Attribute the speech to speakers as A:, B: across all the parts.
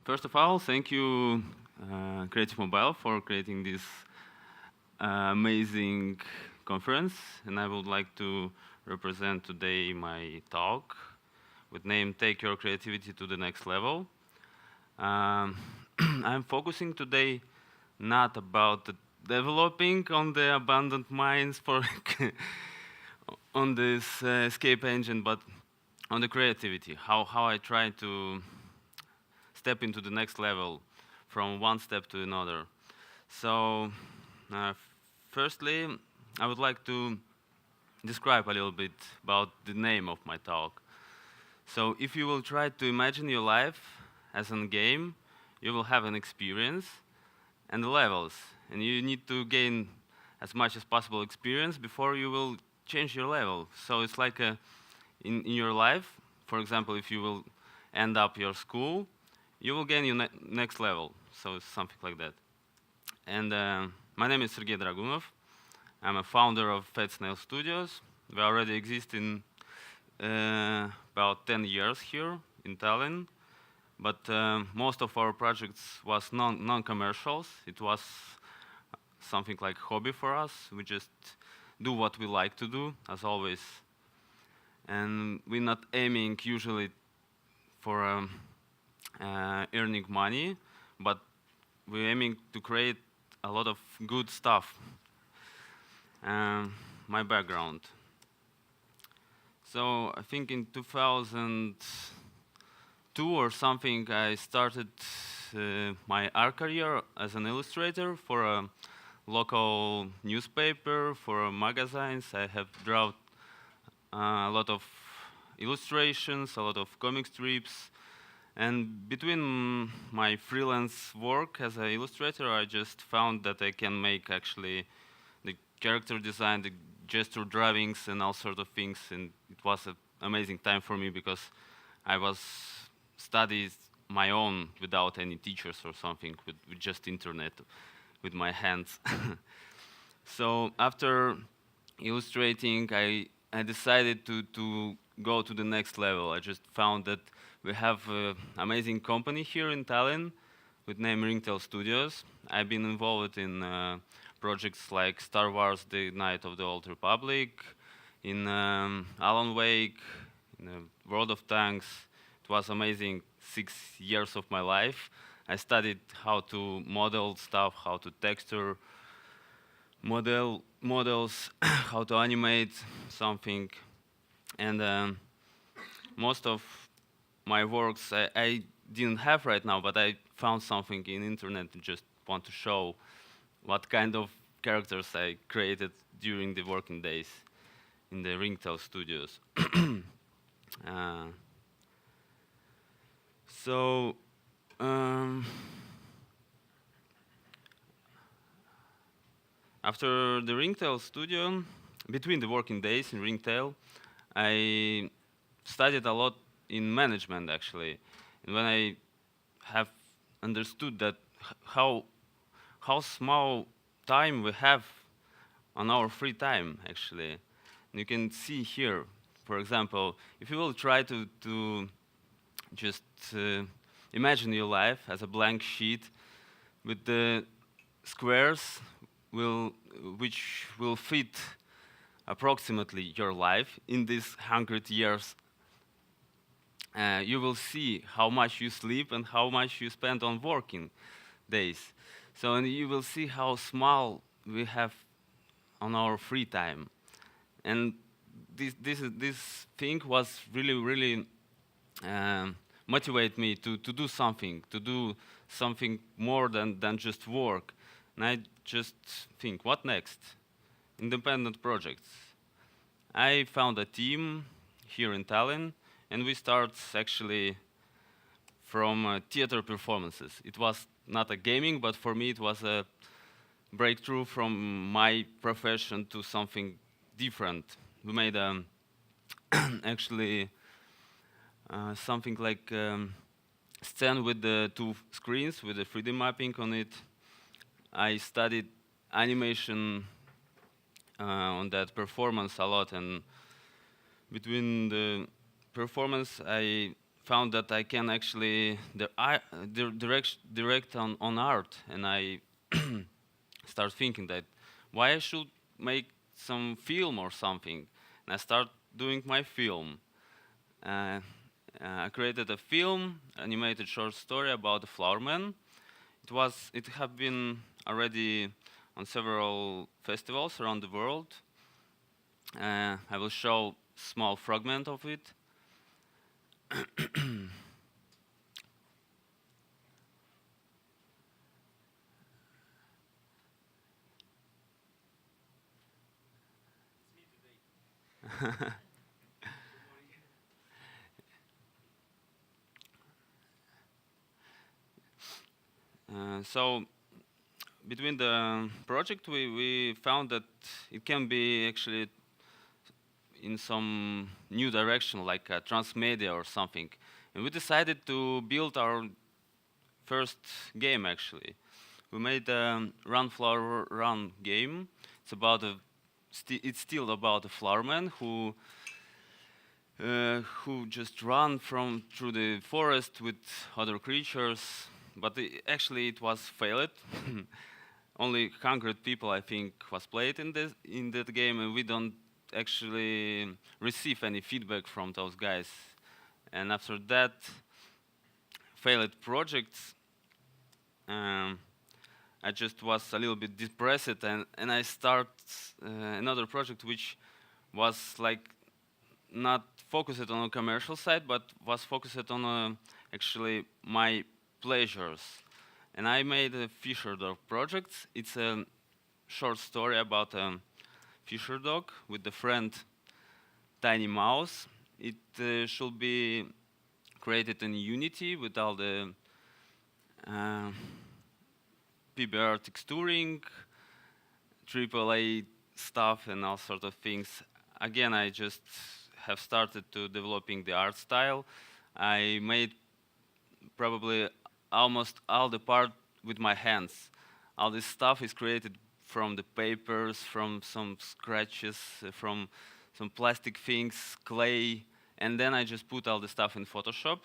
A: First of all, thank you, Creative Mobile, for creating this amazing conference. And I would like to represent today my talk with name Take Your Creativity to the Next Level. I'm focusing today not about the developing on the abandoned mines for on this escape engine, but on the creativity, how I try to step into the next level from one step to another. So, firstly, I would like to describe a little bit about the name of my talk. So, if you will try to imagine your life as a game, you will have an experience and the levels, and you need to gain as much as possible experience before you will change your level. So it's like in your life, for example, if you will end up your school, you will gain your next level. So it's something like that. And my name is Sergei Dragunov. I'm a founder of Snail Studios. We already exist in about 10 years here in Tallinn. But most of our projects was non-commercials. It was something like hobby for us. We just do what we like to do, as always. And we're not aiming usually for earning money, but we're aiming to create a lot of good stuff. My background. So I think in 2002 or something, I started my art career as an illustrator for a local newspaper, for magazines. I have drawn a lot of illustrations, a lot of comic strips, and between my freelance work as an illustrator, I just found that I can make actually the character design, the gesture drawings, and all sorts of things. And it was an amazing time for me because I was studied my own without any teachers or something, with just internet, with my hands. So after illustrating, I decided to go to the next level. I just found that we have an amazing company here in Tallinn with name Untitled Studios. I've been involved in projects like Star Wars: The Knight of the Old Republic, in Alan Wake, in World of Tanks. It was amazing 6 years of my life. I studied how to model stuff, how to texture, models, how to animate something, and most of my works I didn't have right now, but I found something in internet and just want to show what kind of characters I created during the working days in the Ringtail Studios. uh, so um, after the Ringtail Studio, between the working days in Ringtail, I studied a lot in management actually, and when I have understood that how small time we have on our free time actually, and you can see here, for example, if you will try to just imagine your life as a blank sheet with the squares which will fit approximately your life in these 100 years. You will see how much you sleep and how much you spend on working days. So, and you will see how small we have on our free time. And this thing was really motivate me to do something more than just work. And I just think, what next? Independent projects. I found a team here in Tallinn, and we start actually from theater performances. It was not a gaming, but for me it was a breakthrough from my profession to something different. We made actually something like stand with the two screens with the 3D mapping on it. I studied animation on that performance a lot, and between the performance I found that I can actually direct on art, and I start thinking that why I should make some film or something, and I start doing my film. Uh, I created a film, animated short story about the flower man. It have been already on several festivals around the world. I will show small fragment of it. So between the project, we found that it can be actually in some new direction, like transmedia or something. And we decided to build our first game. Actually, we made a Run Flower Run game. It's about it's still about a flower man who just run from through the forest with other creatures. But actually, it was failed. Only 100 people, I think, was played in that game, and we don't actually receive any feedback from those guys. And after that failed projects, um, I just was a little bit depressed, and I start another project which was like not focused on a commercial side, but was focused on actually my pleasures. And I made a Fisher Dog project. It's a short story about a Fisher Dog with the friend Tiny Mouse. It should be created in Unity with all the uh, PBR texturing, AAA stuff, and all sort of things. Again, I just have started to developing the art style. I made probably almost all the part with my hands. All this stuff is created from the papers, from some scratches, from some plastic things, clay, and then I just put all the stuff in Photoshop.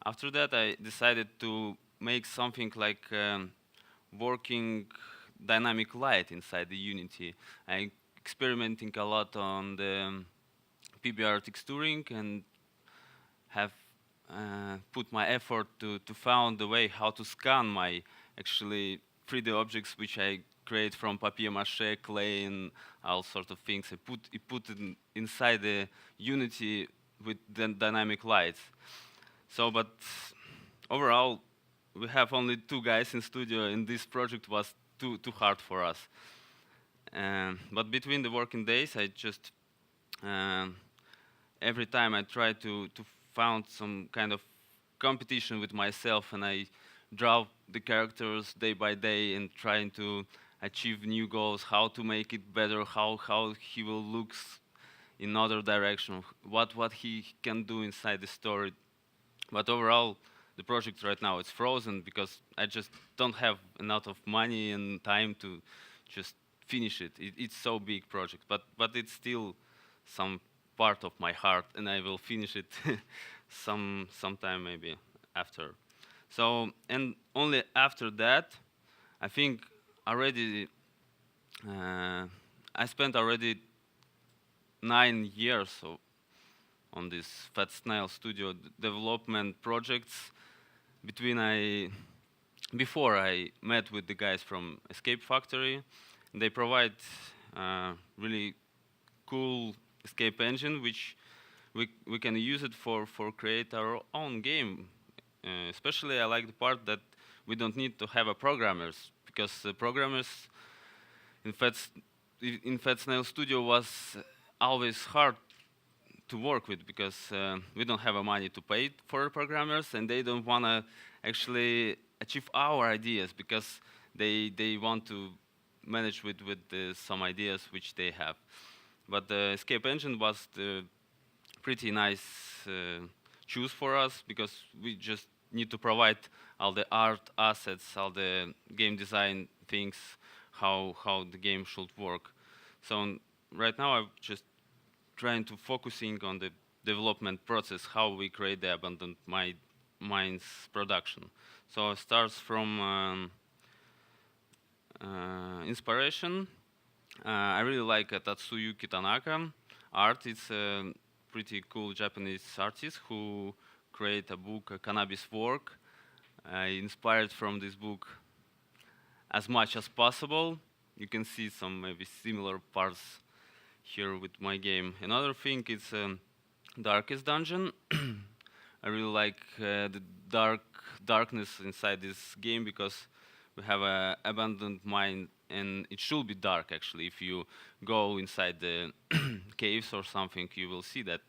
A: After that, I decided to make something like working dynamic light inside the Unity. I experimenting a lot on the PBR texturing and have put my effort to find the way how to scan my actually 3D objects which I create from papier-mâché, clay, and all sorts of things. I put it inside the Unity with the dynamic lights. So, but overall, we have only 2 guys in studio, and this project was too hard for us. But between the working days, I just every time I try to found some kind of competition with myself, and I draw the characters day by day and trying to achieve new goals, how to make it better, how he will look in other direction, what he can do inside the story. But overall, the project right now is frozen because I just don't have enough of money and time to just finish it. It's so big project, but it's still some part of my heart, and I will finish it sometime maybe after. So, and only after that, I think already I spent already 9 years on this Fat Snail Studio development projects. Before I met with the guys from Escape Factory, they provide really cool escape engine, which we can use it for create our own game. Especially, I like the part that we don't need to have a programmers, because programmers in Fat Snail Studio was always hard to work with, because we don't have money to pay for programmers, and they don't want to actually achieve our ideas, because they want to manage with some ideas which they have. But the escape engine was the pretty nice choose for us, because we just need to provide all the art assets, all the game design things, how the game should work. So right now I'm just trying to focusing on the development process, how we create the abandoned mines production. So it starts from inspiration. I really like Tatsuyuki Tanaka art. It's a pretty cool Japanese artist who create a book, Cannabis Work. I inspired from this book as much as possible. You can see some maybe similar parts here with my game. Another thing is Darkest Dungeon. I really like the darkness inside this game because we have a abandoned mine and it should be dark actually. If you go inside the caves or something, you will see that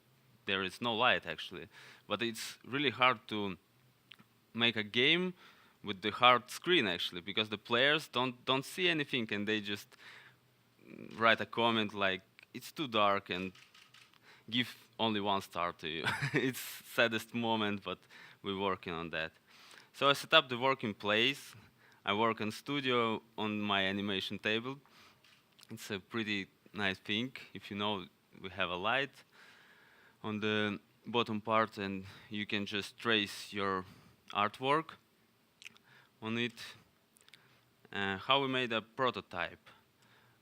A: there is no light actually. But it's really hard to make a game with the hard screen actually because the players don't see anything and they just write a comment like it's too dark and give only 1 star to you. It's saddest moment, but we're working on that. So I set up the working place. I work in studio on my animation table. It's a pretty nice thing. If you know, we have a light on the bottom part and you can just trace your artwork on it. How we made a prototype.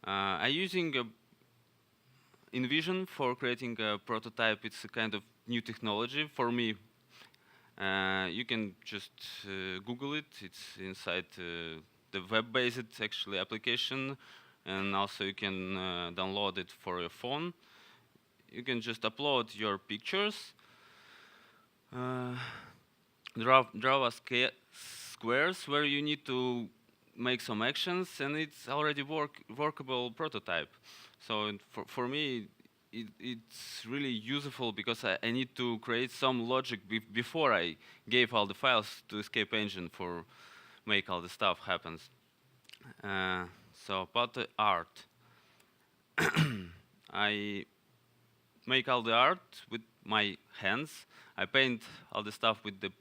A: I'm using InVision for creating a prototype. It's a kind of new technology for me. You can just Google it. It's inside the web-based actually application, and also you can download it for your phone. You can just upload your pictures, draw a squares where you need to make some actions, and it's already workable prototype. So for me, it's really useful because I need to create some logic before I gave all the files to Escape Engine for make all the stuff happens. So about the art, I make all the art with my hands. I paint all the stuff with the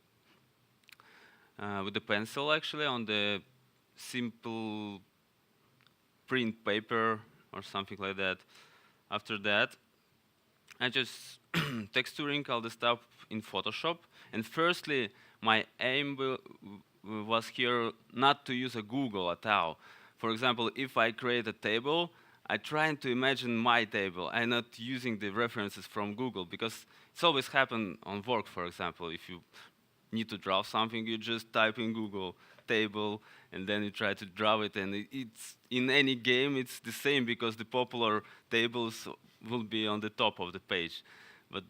A: pencil actually on the simple print paper or something like that. After that, I just texturing all the stuff in Photoshop. And firstly, my aim was here not to use a Google at all. For example, if I create a table, I try to imagine my table. I'm not using the references from Google because it's always happened on work, for example. If you need to draw something, you just type in Google table and then you try to draw it, and it's in any game it's the same because the popular tables will be on the top of the page. But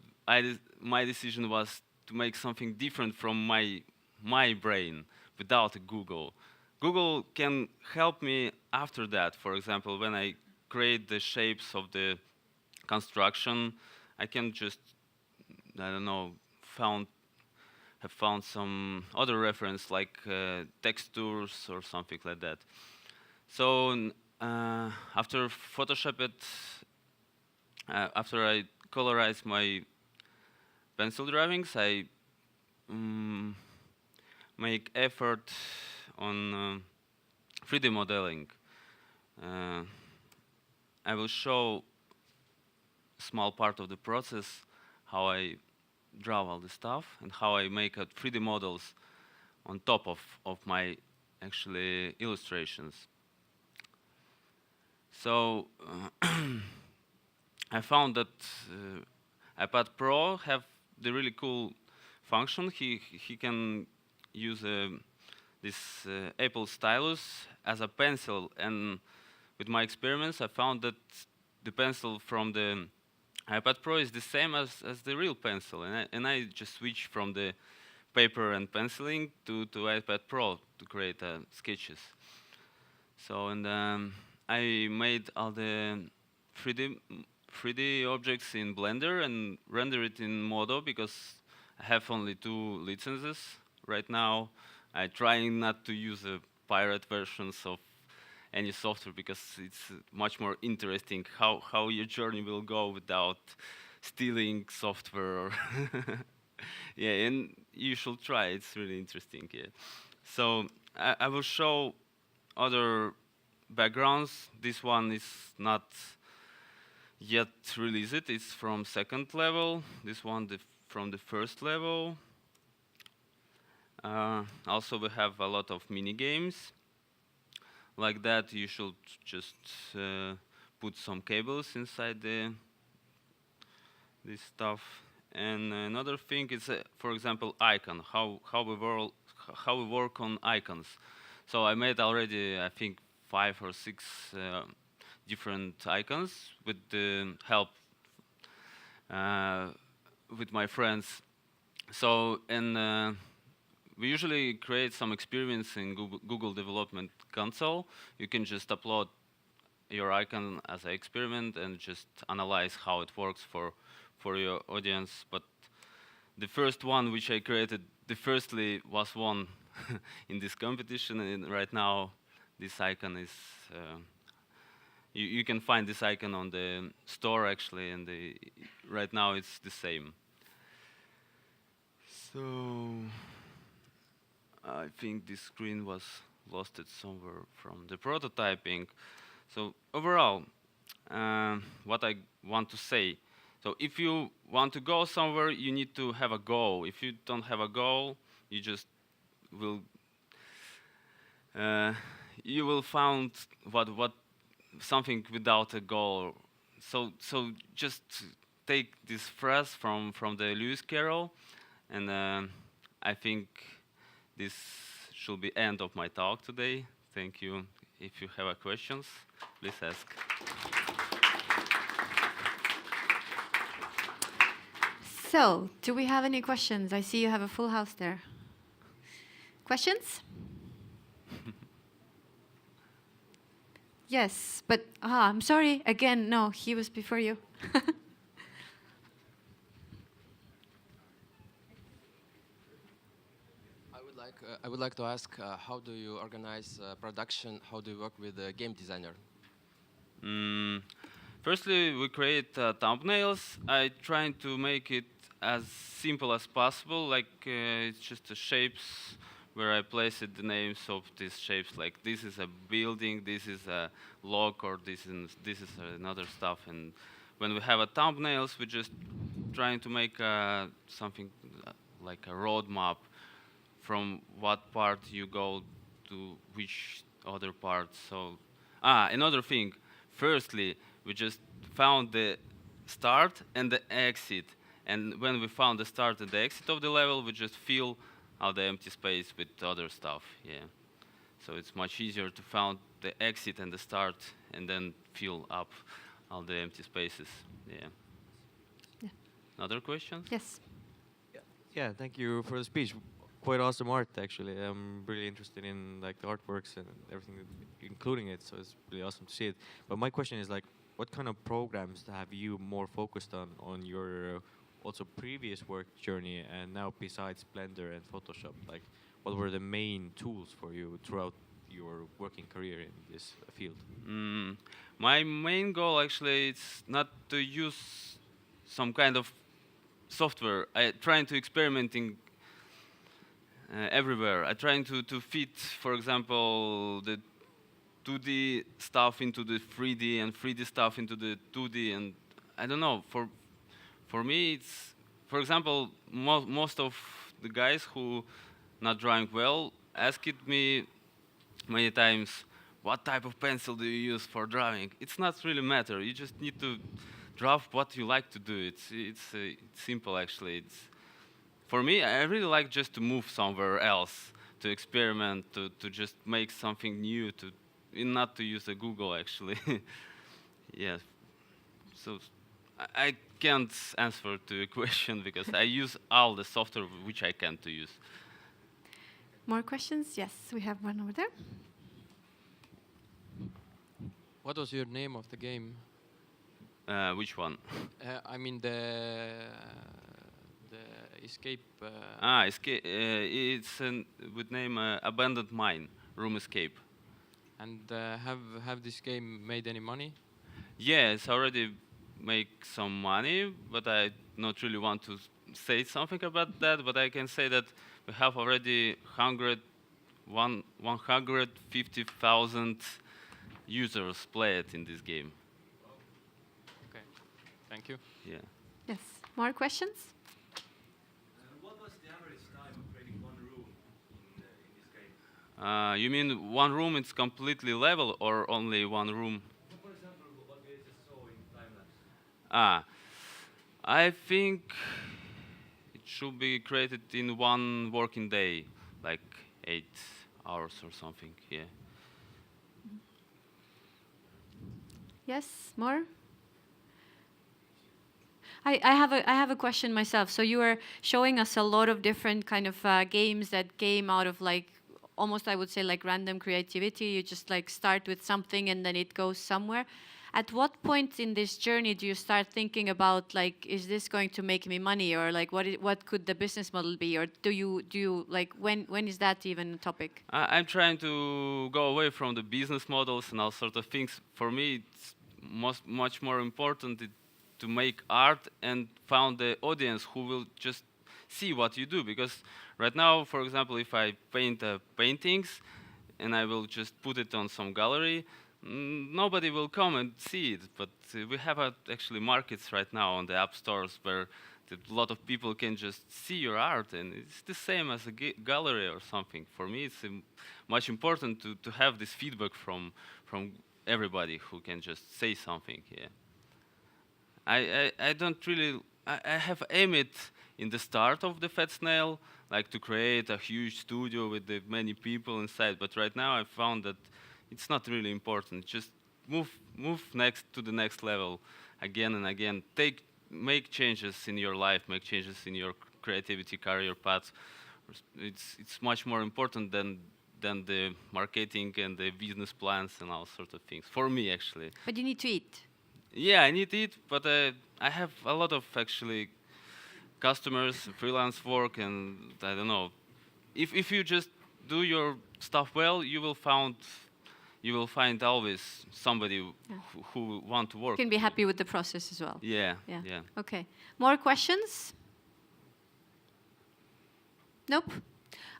A: my decision was to make something different from my brain without Google. Google can help me after that. For example, when I create the shapes of the construction, I can just, I don't know, have found some other reference like textures or something like that. So after Photoshop it, after I colorize my pencil drawings, I make effort on 3D modeling. I will show a small part of the process, how I draw all the stuff and how I make 3D models on top of my actually illustrations. So I found that iPad Pro have the really cool function. He can use this Apple stylus as a pencil, and with my experiments I found that the pencil from the iPad Pro is the same as the real pencil, and I just switch from the paper and penciling to iPad Pro to create sketches. So and I made all the 3D objects in Blender and render it in Modo because I have only 2 licenses right now. I try not to use pirate versions of any software because it's much more interesting how your journey will go without stealing software. Yeah, and you should try. It's really interesting. Yeah. So I will show other backgrounds. This one is not yet released it. It's from second level. This one from the first level. Also, we have a lot of mini games. Like that, you should just put some cables inside this stuff. And another thing is, for example, icon. How we work on icons. So I made already, I think, 5 or 6 different icons with the help with my friends. So and we usually create some experiments in Google Development Console. You can just upload your icon as an experiment and just analyze how it works for your audience. But the first one which I created, the firstly was won in this competition, and right now this icon is you can find this icon on the store actually, and right now it's the same. So I think this screen was lost it somewhere from the prototyping. So overall, what I want to say. So if you want to go somewhere, you need to have a goal. If you don't have a goal, you just will you will find what something without a goal. So just take this phrase from the Lewis Carroll, and I think this should be end of my talk today. Thank you. If you have questions, please ask.
B: So, do we have any questions? I see you have a full house there. Questions? Yes, but I'm sorry. Again, no, he was before you.
C: I would like to ask, how do you organize production? How do you work with a game designer?
A: Firstly, we create thumbnails. I try to make it as simple as possible. Like it's just the shapes where I place it, the names of these shapes. Like this is a building, this is a log, or this is another stuff. And when we have a thumbnails, we just trying to make something like a roadmap from what part you go to which other part. So, another thing. Firstly, we just found the start and the exit. And when we found the start and the exit of the level, we just fill all the empty space with other stuff. Yeah. So it's much easier to find the exit and the start and then fill up all the empty spaces. Yeah. Other questions?
B: Yes.
D: Yeah, thank you for the speech. Quite awesome art, actually. I'm really interested in like the artworks and everything, including it. So it's really awesome to see it. But my question is like, what kind of programs have you more focused on your also previous work journey and now besides Blender and Photoshop? Like, what were the main tools for you throughout your working career in this field?
A: My main goal actually is not to use some kind of software. I trying to experimenting everywhere. I trying to fit, for example, the 2D stuff into the 3D and 3D stuff into the 2D, and I don't know. For me, it's, for example, most of the guys who not drawing well asked me many times, what type of pencil do you use for drawing? It's not really matter. You just need to draw what you like to do. It's simple actually. It's, for me, I really like just to move somewhere else, to experiment, to just make something new, not to use a Google actually. Yeah. So I can't answer to your question because I use all the software which I can to use.
B: More questions? Yes, we have one over there.
C: What was your name of the game?
A: Which one?
C: I mean the escape.
A: Escape. It's with name Abandoned Mine, Room Escape.
C: And have this game made any money?
A: Yeah, it's already make some money, but I not really want to say something about that. But I can say that we have already 150,000 users play it in this game.
C: Okay. Thank you.
A: Yeah.
B: Yes. More questions?
E: What was the average time of creating one room in this game?
A: You mean one room it's completely level or only one room?
E: For example, what we just saw in time-lapse.
A: Ah, I think it should be created in one working day, like 8 hours or something. Yeah.
B: Yes. More? I have a question myself. So you were showing us a lot of different kind of games that came out of like almost I would say like random creativity. You just like start with something and then it goes somewhere. At what point in this journey do you start thinking about like is this going to make me money or like what could the business model be or do you like when is that even a topic?
A: I'm trying to go away from the business models and all sort of things. For me, it's much more important to make art and found the audience who will just see what you do. Because right now, for example, if I paint paintings and I will just put it on some gallery, nobody will come and see it. But we have actually markets right now on the app stores where a lot of people can just see your art, and it's the same as a gallery or something. For me, it's much important to have this feedback from everybody who can just say something. Yeah. I don't really. I have aimed in the start of the Fat Snail, like to create a huge studio with the many people inside. But right now, I found that it's not really important. Just move next to the next level, again and again. Make changes in your life, make changes in your creativity career path. It's much more important than the marketing and the business plans and all sorts of things. For me, actually.
B: But you need to eat.
A: Yeah, I need to eat, but I have a lot of actually customers, freelance work, and I don't know. If you just do your stuff well, you will find always somebody who want to work.
B: You can be happy with the process as well.
A: Yeah.
B: Okay. More questions? Nope.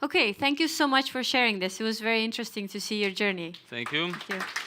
B: Okay. Thank you so much for sharing this. It was very interesting to see your journey.
A: Thank you.
B: Thank you.